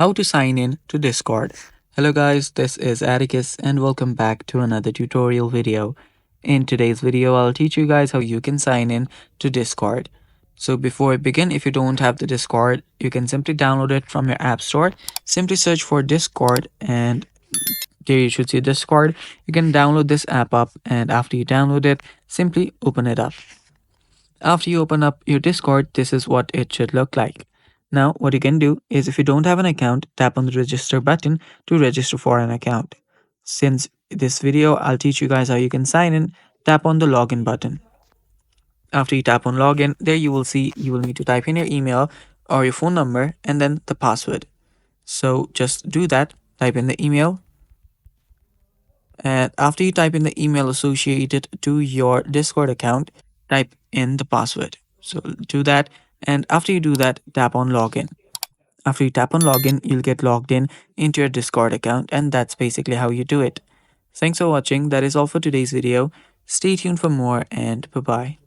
How to sign in to Discord. Hello guys, this is Atticus and welcome back to another tutorial video. In today's video, I'll teach you guys how you can sign in to Discord. So before I begin, if you don't have the Discord, you can simply download it from your app store. Simply search for Discord and there you should see Discord. You can download this app up and after you download it, simply open it up. After you open up your Discord, this is what it should look like. Now, what you can do is if you don't have an account, tap on the register button to register for an account. Since this video, I'll teach you guys how you can sign in, tap on the login button. After you tap on login, there you will see you will need to type in your email or your phone number and then the password. So just do that, type in the email. And after you type in the email associated to your Discord account, type in the password. So do that. And after you do that, tap on login. After you tap on login, you'll get logged in into your Discord account. And that's basically how you do it. Thanks for watching. That is all for today's video. Stay tuned for more and bye-bye.